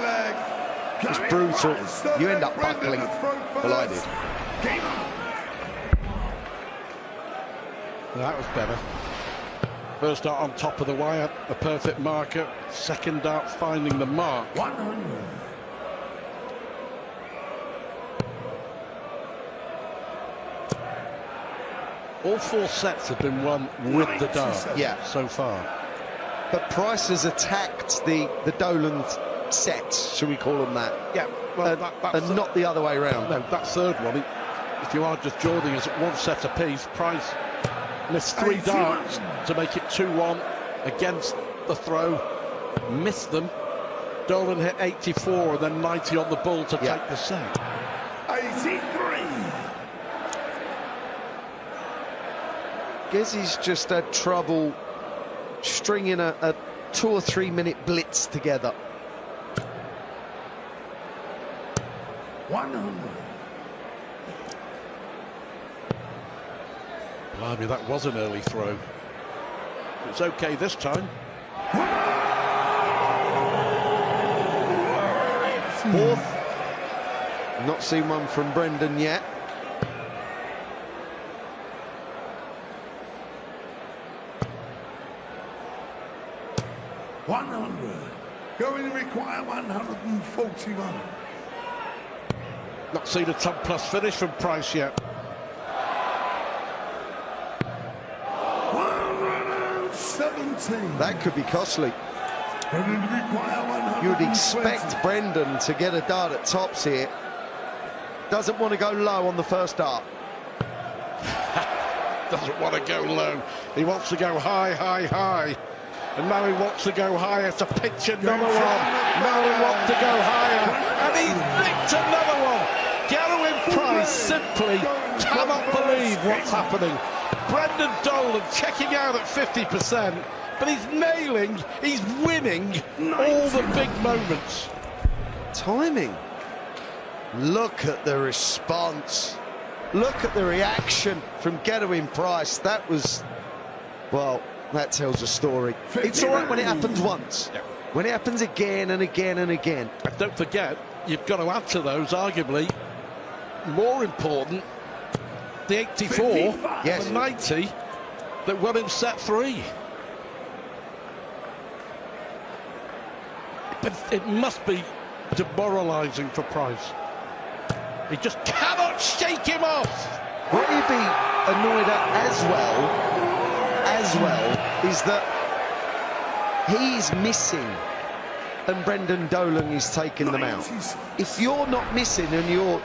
It's brutal. You end up buckling. Well, I did. That was better. First dart on top of the wire, a perfect marker. Second dart finding the mark. 100. All 4 sets have been won with the dart. Yeah. So far. But Price has attacked the Dolan sets, shall we call them that? Yeah. Well, that's and not the other way around. No, that third one, if you are just joining us at 1 set apiece, Price missed 3 darts to make it 2-1 against the throw. Missed them. Dolan hit 84 and then 90 on the ball to take the set. 83. Gezzy's just had trouble stringing a 2 or 3 minute blitz together. 100. Blimey, that was an early throw. It's okay this time. Fourth. Not seen one from Brendan yet. Going to require 141. Not seen a top plus finish from Price yet. 117. That could be costly. Going to require 120. You'd expect Brendan to get a dart at tops here. Doesn't want to go low on the first dart. Doesn't want to go low. He wants to go high, high, high. And now he wants to go higher to pitch another one. Now he wants to go higher. And he's nicked another one. Gerwyn Price simply cannot believe what's happening. Brendan Dolan checking out at 50%, but he's nailing, he's winning all the big moments. Timing. Look at the response. Look at the reaction from Gerwyn Price. That was, well, that tells a story. It's all right when it happens once. Yeah. When it happens again and again and again. And don't forget, you've got to add to those, arguably, more important, the 84, Yes. the 90, that won him set 3. But it must be demoralising for Price. He just cannot shake him off. What he'd be annoyed at as well, is that he's missing and Brendan Dolan is taking them out. If you're not missing and you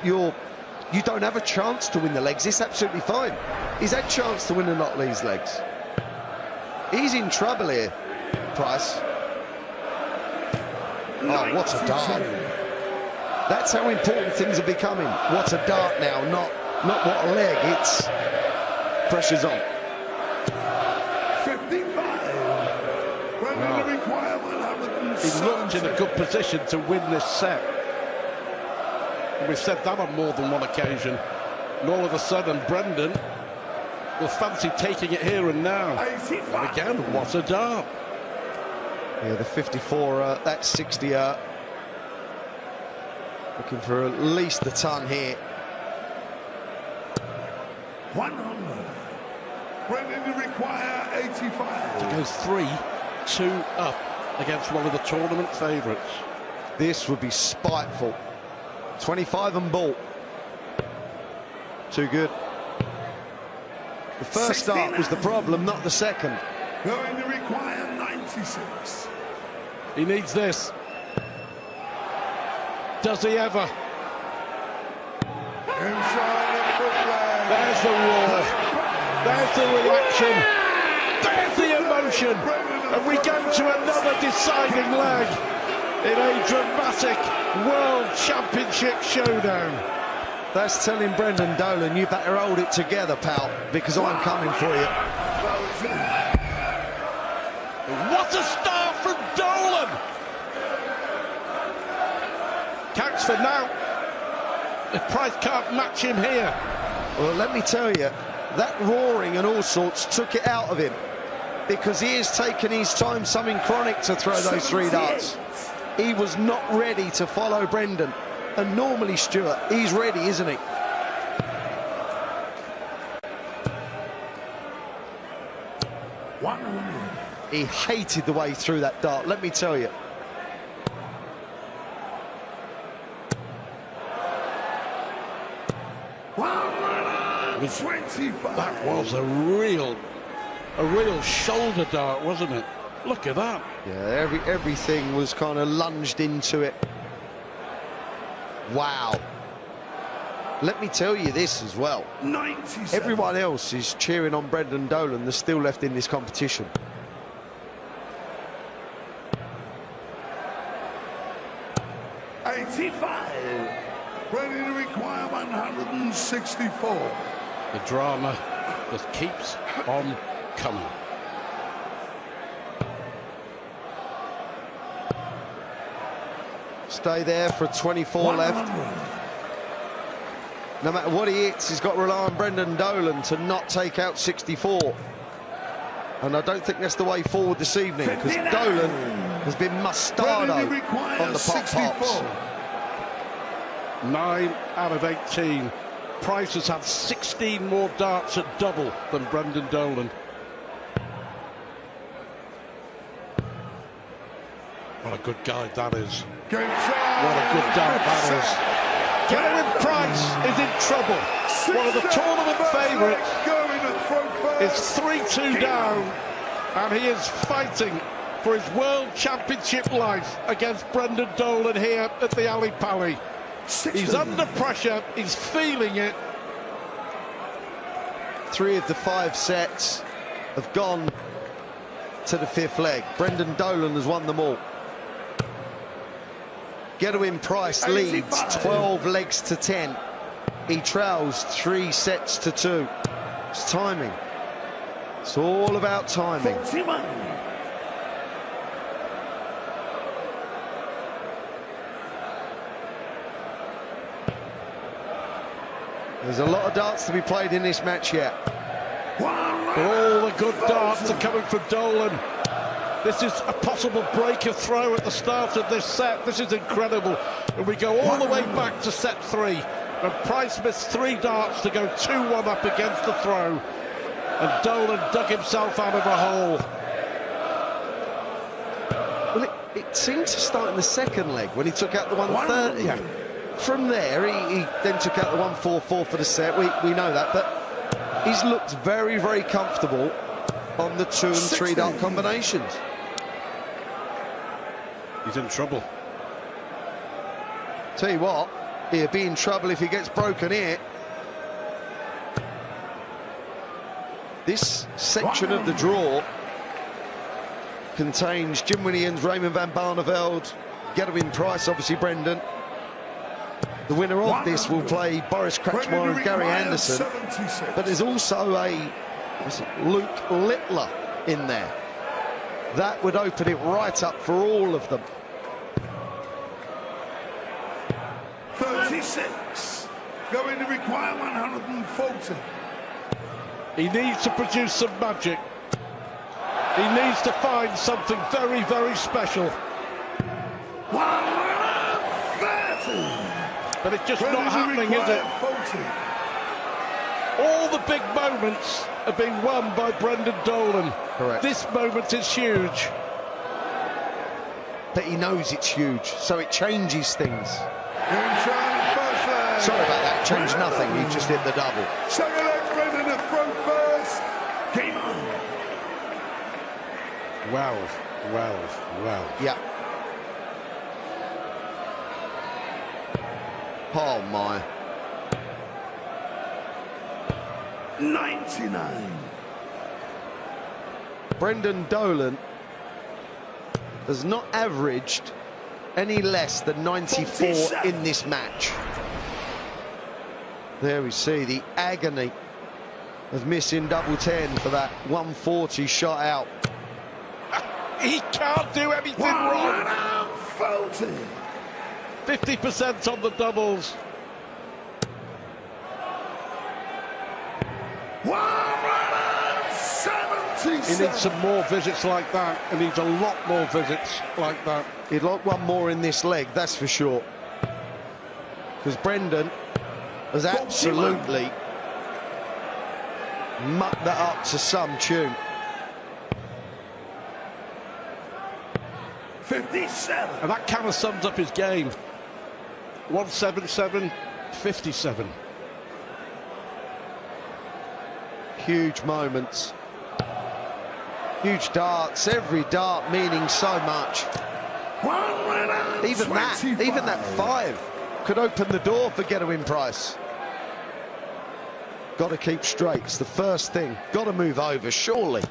don't have a chance to win the legs, it's absolutely fine. He's had a chance to win a lot of these legs. He's in trouble here, Price. Oh, what a dart. That's how important things are becoming. What a dart now, not what a leg. It's pressure's on. 55. Wow. Require 170. He looked in a good position to win this set. And we've said that on more than one occasion. And all of a sudden, Brendan will fancy taking it here and now. 85. And again, what a dart. Yeah, the 54, that's 60. Looking for at least the ton here. 100. Brendan to require 85. To go 3-2 up against one of the tournament favourites. This would be spiteful. 25 and ball. Too good. The first start was the problem, not the second. Going to require 96. He needs this. Does he ever? Inside the footland. There's the roar. There's the reaction. There's the emotion. And we go to another deciding leg in a dramatic World Championship showdown. That's telling Brendan Dolan, you better hold it together, pal, because I'm coming for you. What a start from Dolan! Counts for now. If Price can't match him here. Well, let me tell you, that roaring and all sorts took it out of him, because he has taken his time, something chronic, to throw those 3 darts. He was not ready to follow Brendan. And normally, Stuart, he's ready, isn't he? He hated the way he threw that dart, let me tell you. That was a real shoulder dart, wasn't it? Look at that. Yeah, everything was kind of lunged into it. Wow. Let me tell you this as well. 97. Everyone else is cheering on Brendan Dolan, that's still left in this competition. Ready to require 164. The drama just keeps on coming. Stay there for 24 left. No matter what he hits, he's got to rely on Brendan Dolan to not take out 64. And I don't think that's the way forward this evening, because Dolan has been mustardo on the pop-pops. 9 out of 18. Price has had 16 more darts at double than Brendan Dolan. What a good guide that is. What a good dart that is. Gerwyn Price is in trouble. One of the tournament favourites is 3-2 down, and he is fighting for his World Championship life against Brendan Dolan here at the Ali Pali. He's under pressure, he's feeling it. 3 of the 5 sets have gone to the 5th leg. Brendan Dolan has won them all. Gerwyn Price leads 12 legs to 10. He trails 3 sets to 2. It's timing. It's all about timing. There's a lot of darts to be played in this match yet. All the good darts are coming from Dolan. This is a possible breaker throw at the start of this set. This is incredible. And we go all the way back to set 3. And Price missed 3 darts to go 2-1 up against the throw. And Dolan dug himself out of a hole. Well, it seemed to start in the 2nd leg when he took out the 130. Yeah. From there, he then took out the 144 for the set. We know that, but he's looked very, very comfortable on the 2 and 3 dart combinations. He's in trouble. Tell you what, he'll be in trouble if he gets broken here. This section of the draw contains Jim Williams, Raymond van Barneveld, Gerwyn Price, obviously Brendan. The winner of this will play Boris Kratchmar and Gary Anderson. But there's also a Luke Littler in there. That would open it right up for all of them. 36. Going to require 140. He needs to produce some magic. He needs to find something very, very special. 130. But it's just not happening, is it? 40. All the big moments are being won by Brendan Dolan. Correct. This moment is huge. But he knows it's huge, so it changes things. Sorry about that, changed nothing, he just hit the double. Second leg, Brendan at front first. Game on. Wow. Yeah. Oh my. 99. Brendan Dolan has not averaged any less than 94 in this match. There we see the agony of missing double 10 for that 140 shot out. He can't do anything wrong. 50% on the doubles. 177. He needs some more visits like that. He needs a lot more visits like that. He'd like one more in this leg, that's for sure. Because Brendan has absolutely mucked that up to some tune. 57. And that kind of sums up his game. 177, 57. Huge moments. Huge darts, every dart meaning so much. Even that 5 could open the door for Gerwyn Price. Got to keep straight, it's the first thing. Got to move over, surely.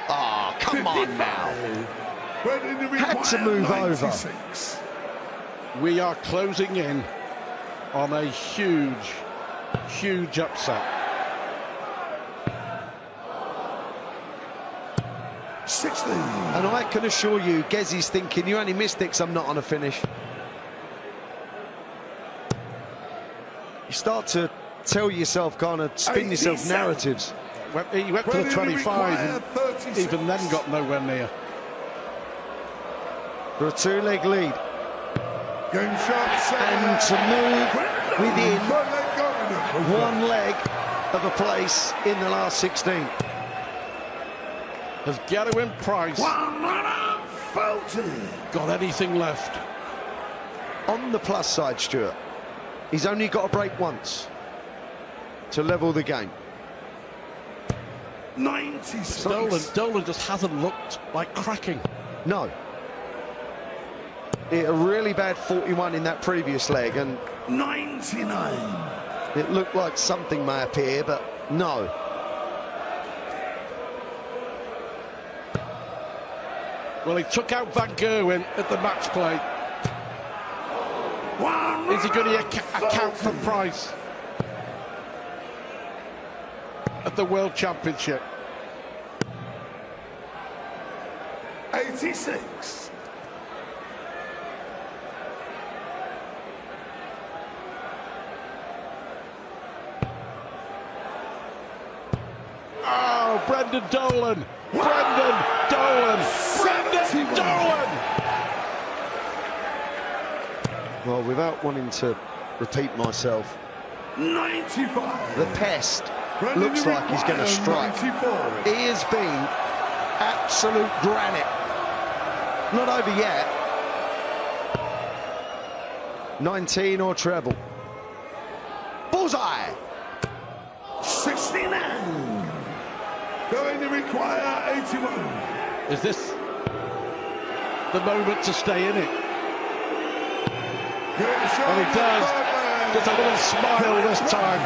Ah, come on now. Had to move over. We are closing in on a huge upset. 60. And I can assure you, Gezzy's thinking, you only missed it 'cause I'm not on a finish. You start to tell yourself, kind of spin yourself narratives. He went for the 25 and even then got nowhere near. For a 2-leg lead. Game shot, and to move within front leg going. one leg of a place in the last 16. Has Gerwyn Price got anything left? On the plus side, Stuart, he's only got to break once to level the game. 96. Dolan just hasn't looked like cracking. No. A really bad 41 in that previous leg, and 99. it looked like something may appear, but no. Well, he took out Van Gerwen at the match play. Is he going to account for Price at the World Championship? 86. Oh, Brendan Dolan! Brendan Dolan! Brendan Dolan! Well, without wanting to repeat myself, 95. the pest looks like he's going to strike. 94. He has been absolute granite. Not over yet. 19 or treble. Bullseye! 69. Going to require 81. Is this the moment to stay in it? Well, he does. Just a little smile this time.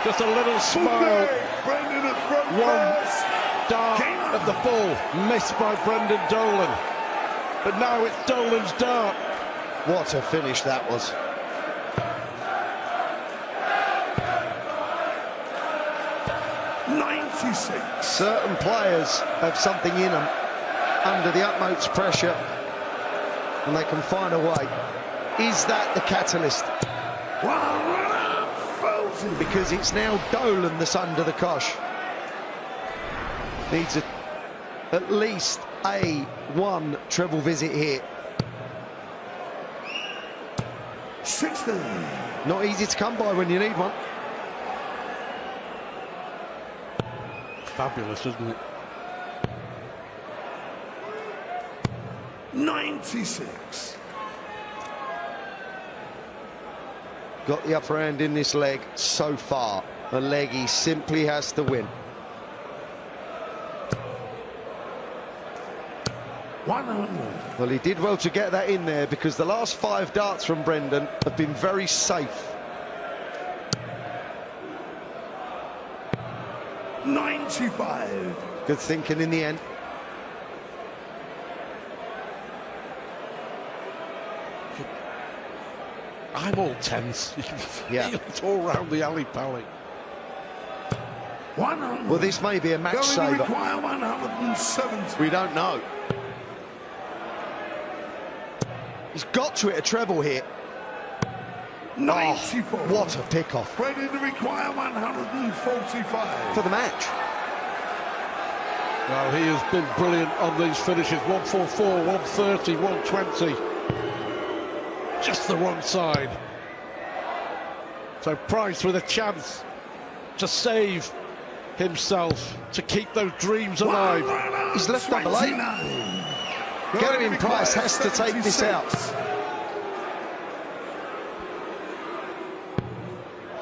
Just a little smile. Brendan at front. One dart of the ball missed by Brendan Dolan. But now it's Dolan's dart. What a finish that was. Certain players have something in them under the utmost pressure, and they can find a way. Is that the catalyst? Because it's now Dolan that's under the cosh. Needs at least one treble visit here. 16. Not easy to come by when you need one. Fabulous, isn't it? 96. Got the upper hand in this leg so far. A leg he simply has to win. 100. Well, he did well to get that in there, because the last 5 darts from Brendan have been very safe. 95. Good thinking in the end. I'm all tense. You can feel Yeah. it all round the alley-pally. 100. Well, this may be a match Going to saver. require 170. We don't know. He's got to hit a treble here. 94. Oh, what a pick-off Ready to require 145. for the match. Well, he has been brilliant on these finishes. 144, 130, 120. Just the wrong side. So Price with a chance to save himself, to keep those dreams alive. He's left double eight. Gerwyn Price has to take this out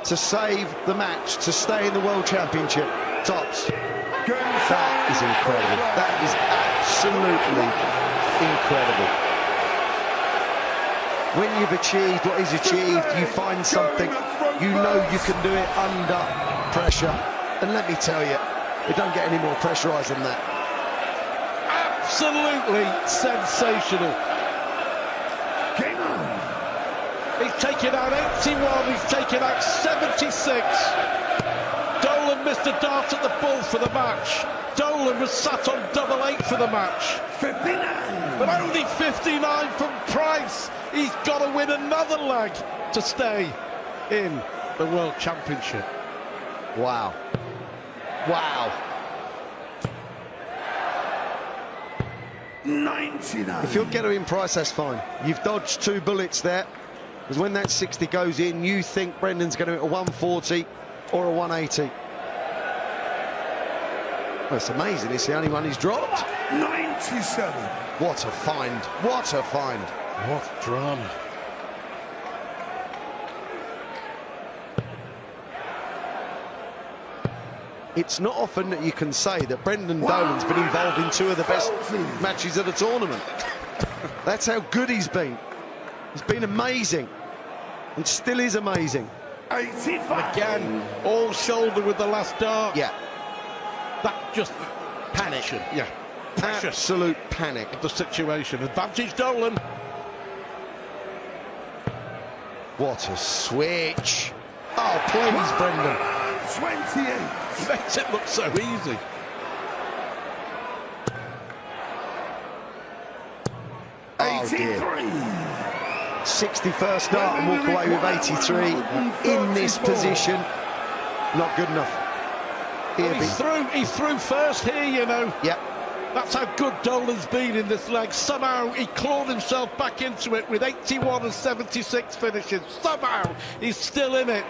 to save the match, to stay in the World Championship tops. That is incredible. That is absolutely incredible. When you've achieved what is achieved, you find something, you know you can do it under pressure. And let me tell you, it don't get any more pressurised than that. Absolutely sensational. Game on. He's taken out 81, he's taken out 76. Dolan missed a dart at the bull for the match. Dolan was sat on double eight for the match. 59. But only 59 from Price. He's got to win another leg to stay in the World Championship. Wow. Wow. 90. 99. If you're Gerwyn Price, that's fine. You've dodged 2 bullets there. Because when that 60 goes in, you think Brendan's going to hit a 140 or a 180. Well, it's amazing. It's the only one he's dropped. 97. What a find. What a find. What drama. It's not often that you can say that Brendan Dolan's been involved in 2 of the best matches of the tournament. That's how good he's been. He's been amazing. And still is amazing. 85. Again, all shoulder with the last dart. Yeah. That just panic. Yeah. Pressure. Absolute panic. The situation. Advantage Dolan. What a switch. Oh, please, Brendan. 28. Makes it look so easy. Oh, dear. 83. 61st dart and walk away with 83 in this position. Not good enough. He threw first here, you know. Yep. That's how good Dolan's been in this leg. Somehow he clawed himself back into it with 81 and 76 finishes. Somehow he's still in it.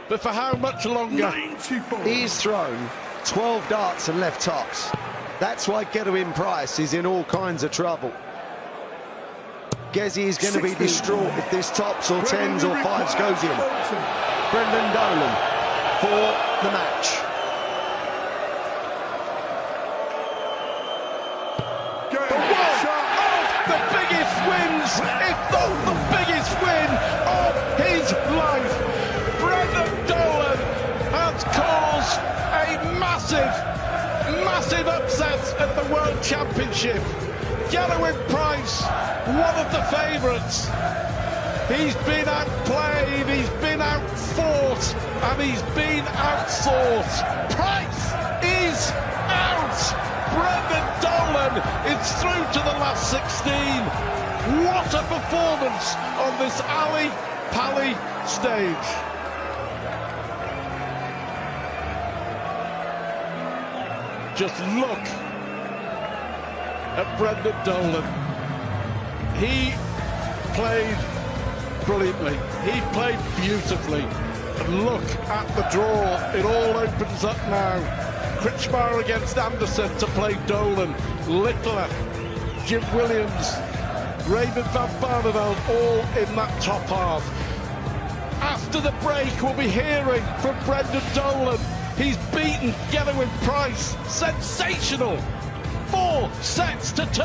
But for how much longer? 94. He's thrown 12 darts and left tops. That's why Gerwyn Price is in all kinds of trouble. Gezzy is going to be distraught if this tops or 10s or 5s goes in. Brendan Dolan for the match. The biggest wins, if not the biggest win of his life. Brendan Dolan has caused a massive upset at the World Championship. Gerwyn Price, one of the favourites. He's been outplayed, he's been outfought, and he's been outthought. Price is out. Brendan Dolan is through to the last 16. What a performance on this Ali Pally stage. Just look at Brendan Dolan. He played brilliantly. He played beautifully. And look at the draw. It all opens up now. Kritschmar against Anderson to play Dolan. Littler, Jim Williams, Raymond van Barneveld all in that top half. After the break, we'll be hearing from Brendan Dolan. He's beaten Gerwyn Price. Sensational. 4 sets to 2.